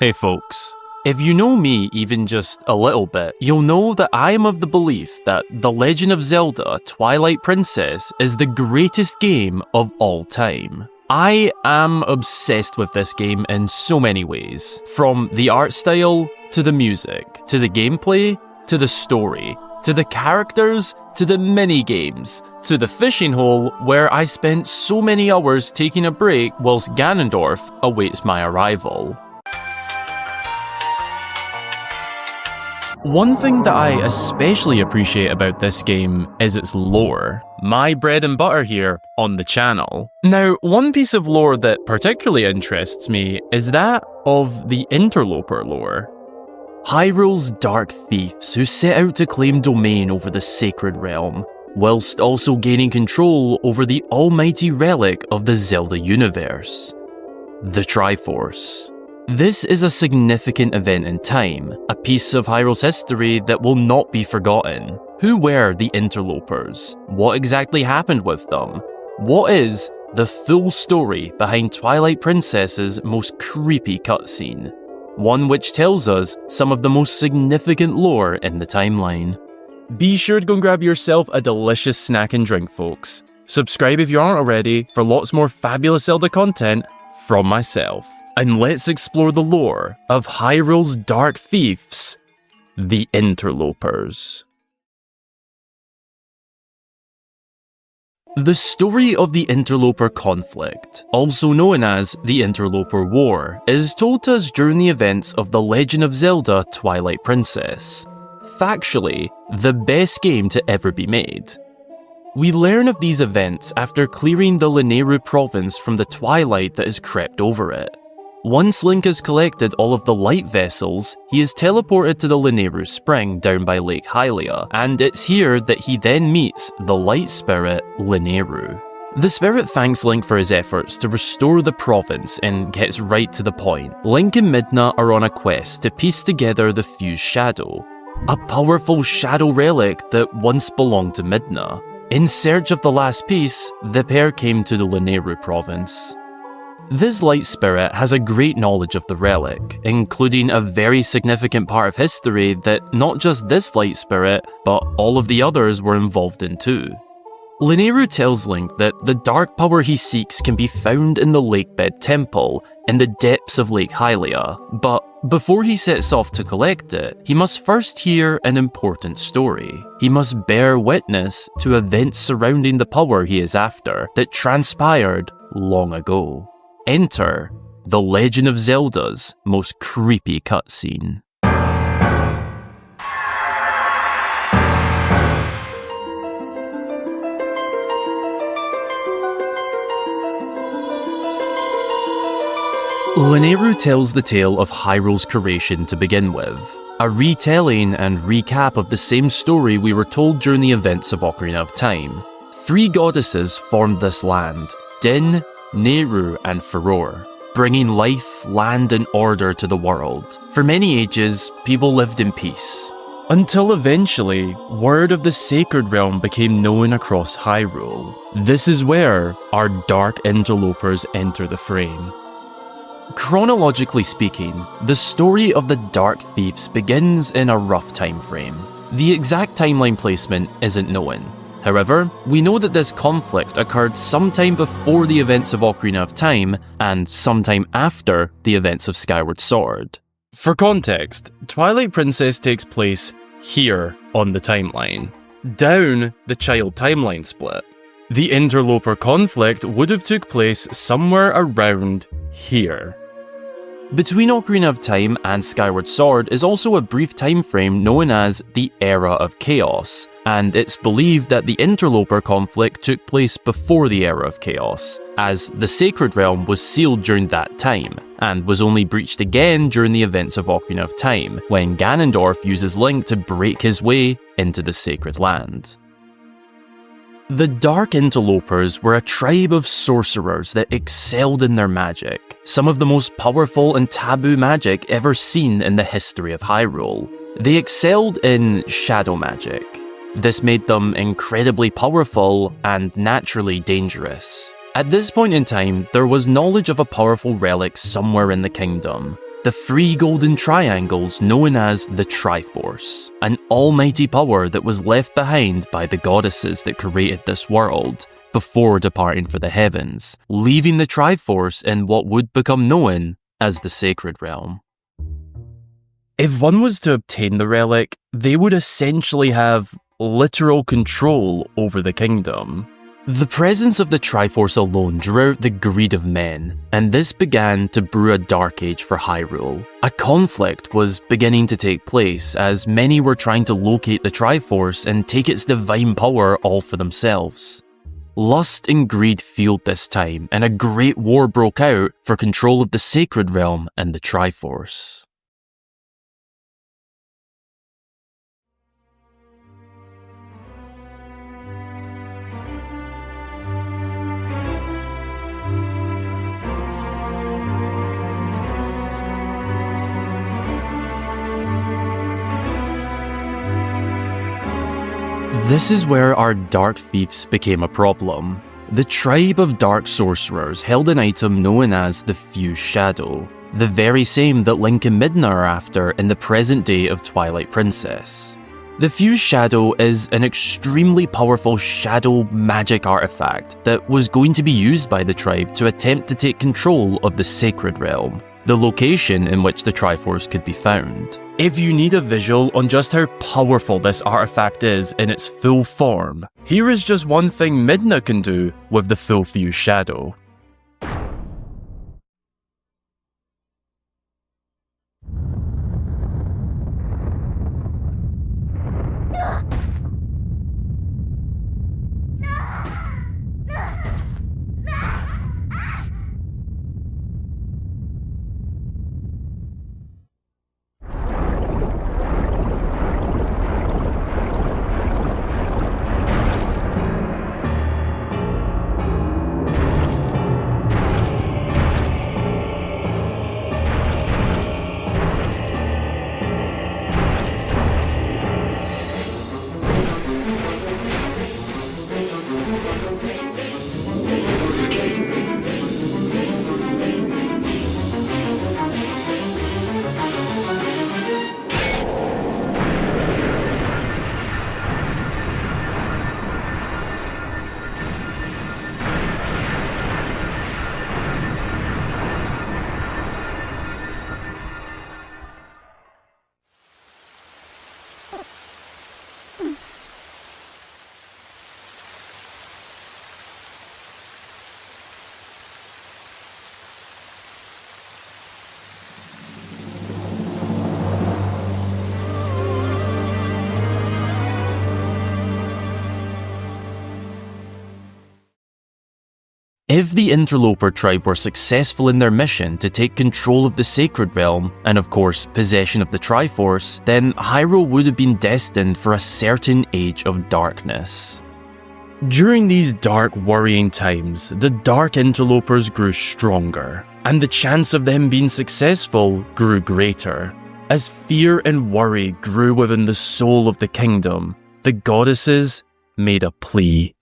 Hey folks, if you know me even just a little bit, you'll know that I am of the belief that The Legend of Zelda Twilight Princess is the greatest game of all time. I am obsessed with this game in so many ways, from the art style, to the music, to the gameplay, to the story, to the characters, to the mini-games, to the fishing hole where I spent so many hours taking a break whilst Ganondorf awaits my arrival. One thing that I especially appreciate about this game is its lore. My bread and butter here on the channel. Now, one piece of lore that particularly interests me is that of the Interloper lore. Hyrule's dark thieves who set out to claim domain over the sacred realm, whilst also gaining control over the almighty relic of the Zelda universe, the Triforce. This is a significant event in time, a piece of Hyrule's history that will not be forgotten. Who were the Interlopers? What exactly happened with them? What is the full story behind Twilight Princess's most creepy cutscene? One which tells us some of the most significant lore in the timeline. Be sure to go and grab yourself a delicious snack and drink, folks. Subscribe if you aren't already for lots more fabulous Zelda content from myself. And let's explore the lore of Hyrule's dark thieves, the Interlopers. The story of the Interloper Conflict, also known as the Interloper War, is told to us during the events of The Legend of Zelda Twilight Princess. Factually, the best game to ever be made. We learn of these events after clearing the Lanayru province from the twilight that has crept over it. Once Link has collected all of the light vessels, he is teleported to the Lanayru Spring down by Lake Hylia, and it's here that he then meets the light spirit Lanayru. The spirit thanks Link for his efforts to restore the province and gets right to the point. Link and Midna are on a quest to piece together the fused shadow, a powerful shadow relic that once belonged to Midna. In search of the last piece, the pair came to the Lanayru province. This light spirit has a great knowledge of the relic, including a very significant part of history that not just this light spirit, but all of the others were involved in too. Lanayru tells Link that the dark power he seeks can be found in the Lakebed Temple, in the depths of Lake Hylia, but before he sets off to collect it, he must first hear an important story. He must bear witness to events surrounding the power he is after that transpired long ago. Enter The Legend of Zelda's most creepy cutscene. Lanayru tells the tale of Hyrule's creation to begin with, a retelling and recap of the same story we were told during the events of Ocarina of Time. Three goddesses formed this land, Din, Nehru and Furore, bringing life, land and order to the world. For many ages, people lived in peace. Until eventually, word of the sacred realm became known across Hyrule. This is where our dark interlopers enter the frame. Chronologically speaking, the story of the Dark Thieves begins in a rough time frame. The exact timeline placement isn't known. However, we know that this conflict occurred sometime before the events of Ocarina of Time and sometime after the events of Skyward Sword. For context, Twilight Princess takes place here on the timeline, down the child timeline split. The Interloper Conflict would have took place somewhere around here. Between Ocarina of Time and Skyward Sword is also a brief time frame known as the Era of Chaos, and it's believed that the Interloper Conflict took place before the Era of Chaos, as the Sacred Realm was sealed during that time, and was only breached again during the events of Ocarina of Time, when Ganondorf uses Link to break his way into the Sacred Land. The Dark Interlopers were a tribe of sorcerers that excelled in their magic, some of the most powerful and taboo magic ever seen in the history of Hyrule. They excelled in shadow magic. This made them incredibly powerful and naturally dangerous. At this point in time, there was knowledge of a powerful relic somewhere in the kingdom. the 3 golden triangles known as the Triforce, an almighty power that was left behind by the goddesses that created this world before departing for the heavens, leaving the Triforce in what would become known as the Sacred Realm. If one was to obtain the relic, they would essentially have literal control over the kingdom. The presence of the Triforce alone drew out the greed of men, and this began to brew a dark age for Hyrule. A conflict was beginning to take place as many were trying to locate the Triforce and take its divine power all for themselves. Lust and greed fueled this time, and a great war broke out for control of the Sacred Realm and the Triforce. This is where our Dark Thieves became a problem. The tribe of dark sorcerers held an item known as the Fused Shadow, the very same that Link and Midna are after in the present day of Twilight Princess. The Fused Shadow is an extremely powerful shadow magic artifact that was going to be used by the tribe to attempt to take control of the Sacred Realm, the location in which the Triforce could be found. If you need a visual on just how powerful this artifact is in its full form, here is just one thing Midna can do with the full Fused Shadow. If the Interloper tribe were successful in their mission to take control of the Sacred Realm, and of course possession of the Triforce, then Hyrule would have been destined for a certain age of darkness. During these dark, worrying times, the Dark Interlopers grew stronger, and the chance of them being successful grew greater. As fear and worry grew within the soul of the kingdom, the goddesses made a plea.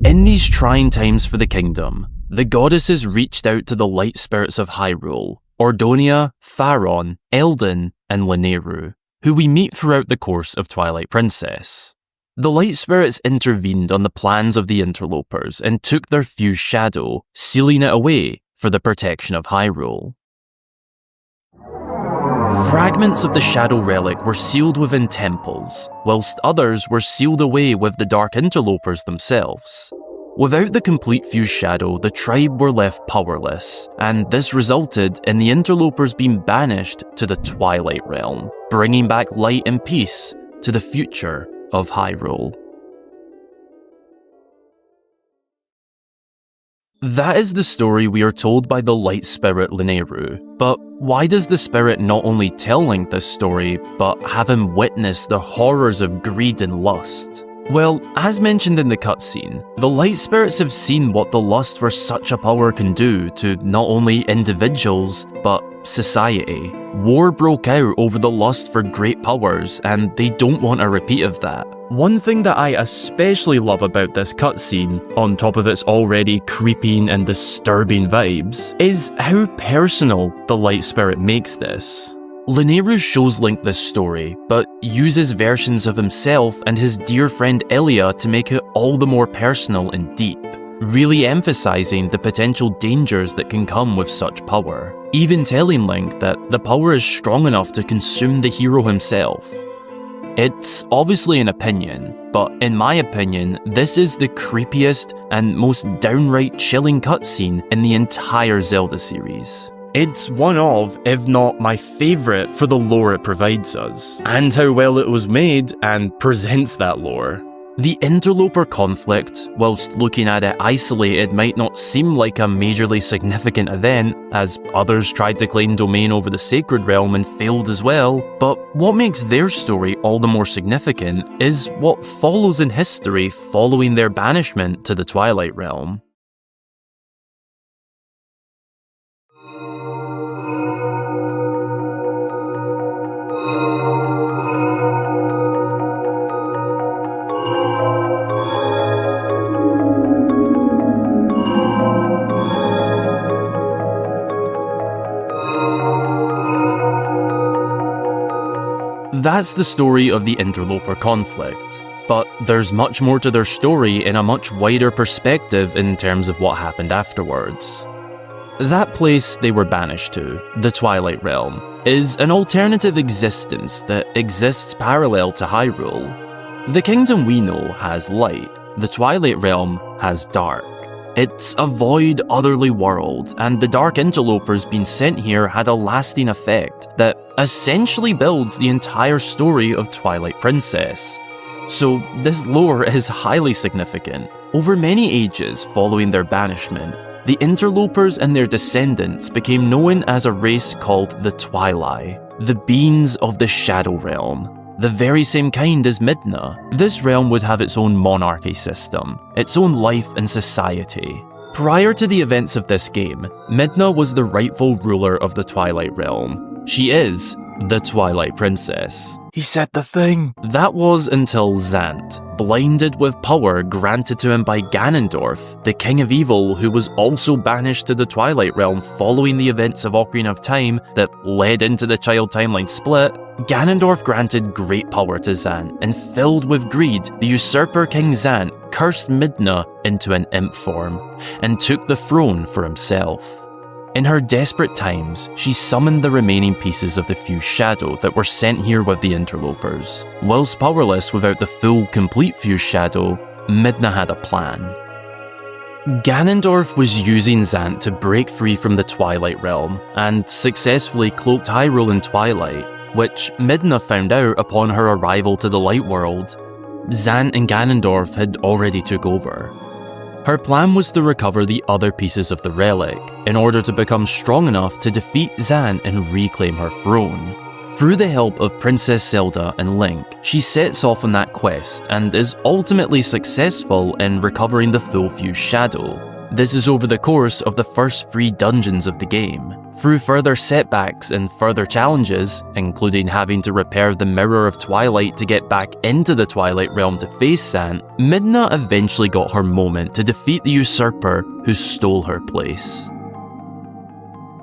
In these trying times for the kingdom, the goddesses reached out to the light spirits of Hyrule, Ordonia, Faron, Eldin, and Lanayru, who we meet throughout the course of Twilight Princess. The light spirits intervened on the plans of the Interlopers and took their Fused Shadow, sealing it away for the protection of Hyrule. Fragments of the Shadow Relic were sealed within temples, whilst others were sealed away with the Dark Interlopers themselves. Without the complete Fused Shadow, the tribe were left powerless, and this resulted in the Interlopers being banished to the Twilight Realm, bringing back light and peace to the future of Hyrule. That is the story we are told by the light spirit Lanayru, but why does the spirit not only tell Link this story, but have him witness the horrors of greed and lust? Well, as mentioned in the cutscene, the light spirits have seen what the lust for such a power can do to not only individuals, but society. War broke out over the lust for great powers, and they don't want a repeat of that. One thing that I especially love about this cutscene, on top of its already creeping and disturbing vibes, is how personal the Light Spirit makes this. Lineru shows Link this story, but uses versions of himself and his dear friend Ilia to make it all the more personal and deep, really emphasizing the potential dangers that can come with such power, even telling Link that the power is strong enough to consume the hero himself. It's obviously an opinion, but in my opinion, this is the creepiest and most downright chilling cutscene in the entire Zelda series. It's one of, if not my favourite, for the lore it provides us, and how well it was made and presents that lore. The Interloper Conflict, whilst looking at it isolated, might not seem like a majorly significant event, as others tried to claim domain over the Sacred Realm and failed as well, but what makes their story all the more significant is what follows in history following their banishment to the Twilight Realm. That's the story of the Interloper Conflict, but there's much more to their story in a much wider perspective in terms of what happened afterwards. That place they were banished to, the Twilight Realm, is an alternative existence that exists parallel to Hyrule. The kingdom we know has light, the Twilight Realm has dark. It's a void, otherly world, and the Dark Interlopers being sent here had a lasting effect that essentially builds the entire story of Twilight Princess. So this lore is highly significant. Over many ages following their banishment, the Interlopers and their descendants became known as a race called the Twilight, the beings of the Shadow Realm. The very same kind as Midna. This realm would have its own monarchy system, its own life and society. Prior to the events of this game, Midna was the rightful ruler of the Twilight Realm. She is the Twilight Princess. He said the thing. That was until Zant, blinded with power granted to him by Ganondorf, the King of Evil who was also banished to the Twilight Realm following the events of Ocarina of Time that led into the child timeline split. Ganondorf granted great power to Zant, and filled with greed, the usurper King Zant cursed Midna into an imp form, and took the throne for himself. In her desperate times, she summoned the remaining pieces of the Fused Shadow that were sent here with the Interlopers. Whilst powerless without the full, complete Fused Shadow, Midna had a plan. Ganondorf was using Zant to break free from the Twilight Realm, and successfully cloaked Hyrule in twilight, which Midna found out upon her arrival to the Light World. Zant and Ganondorf had already took over. Her plan was to recover the other pieces of the relic, in order to become strong enough to defeat Zant and reclaim her throne. Through the help of Princess Zelda and Link, she sets off on that quest and is ultimately successful in recovering the full Fused Shadow. This is over the course of the first 3 dungeons of the game. Through further setbacks and further challenges, including having to repair the Mirror of Twilight to get back into the Twilight Realm to face Zant, Midna eventually got her moment to defeat the usurper who stole her place.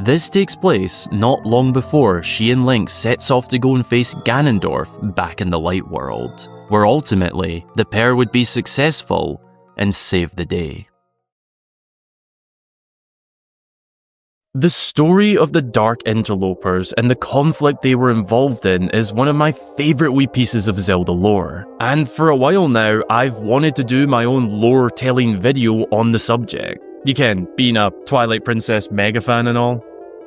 This takes place not long before she and Link sets off to go and face Ganondorf back in the Light World, where ultimately the pair would be successful and save the day. The story of the Dark Interlopers and the conflict they were involved in is one of my favourite wee pieces of Zelda lore, and for a while now I've wanted to do my own lore telling video on the subject. You can, being a Twilight Princess mega fan and all.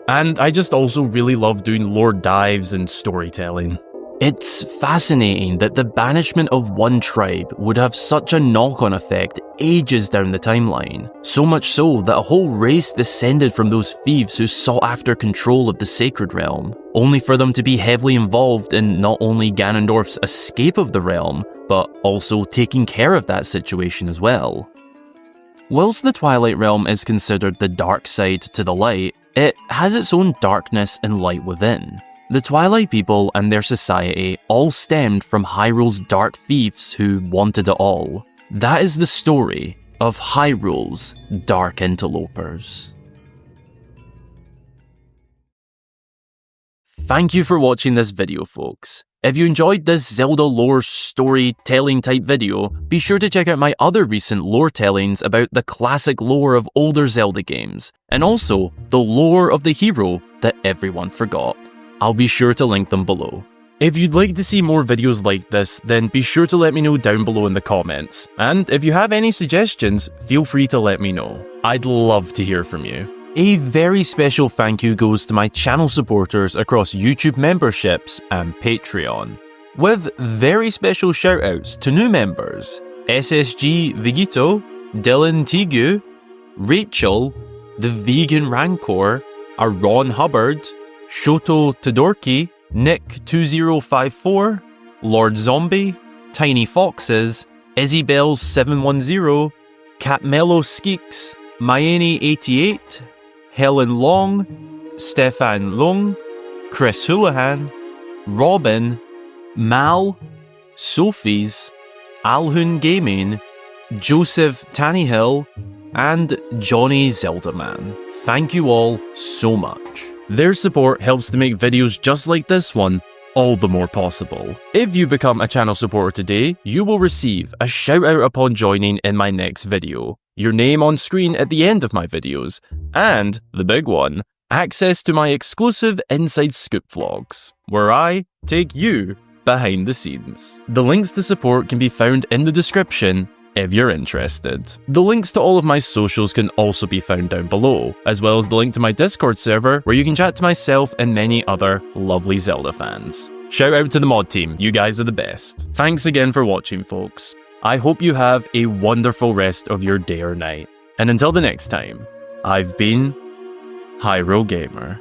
And I just also really love doing lore dives and storytelling. It's fascinating that the banishment of one tribe would have such a knock-on effect ages down the timeline. So much so that a whole race descended from those thieves who sought after control of the Sacred Realm, only for them to be heavily involved in not only Ganondorf's escape of the realm, but also taking care of that situation as well. Whilst the Twilight Realm is considered the dark side to the light, it has its own darkness and light within. The Twilight people and their society all stemmed from Hyrule's dark thieves who wanted it all. That is the story of Hyrule's Dark Interlopers. Thank you for watching this video, folks. If you enjoyed this Zelda lore storytelling type video, be sure to check out my other recent lore tellings about the classic lore of older Zelda games, and also the lore of the hero that everyone forgot. I'll be sure to link them below. If you'd like to see more videos like this, then be sure to let me know down below in the comments, and if you have any suggestions, feel free to let me know. I'd love to hear from you. A very special thank you goes to my channel supporters across YouTube memberships and Patreon, with very special shoutouts to new members: SSG Vigito, Dylan Tigu, Rachel, The Vegan Rancor, Ron Hubbard, Shoto Todorki, Nick2054, Lord Zombie, Tiny Foxes, Izzybells710, Catmello Skeeks, Mayeni88, Helen Long, Stefan Lung, Chris Houlihan, Robin, Mal, Sophies, Alhun Gaming, Joseph Tannehill, and Johnny Zeldaman. Thank you all so much. Their support helps to make videos just like this one all the more possible. If you become a channel supporter today, you will receive a shout out upon joining in my next video, your name on screen at the end of my videos, and, the big one, access to my exclusive Inside Scoop vlogs, where I take you behind the scenes. The links to support can be found in the description if you're interested. The links to all of my socials can also be found down below, as well as the link to my Discord server where you can chat to myself and many other lovely Zelda fans. Shout out to the mod team, you guys are the best. Thanks again for watching, folks. I hope you have a wonderful rest of your day or night. And until the next time, I've been Hyrule Gamer.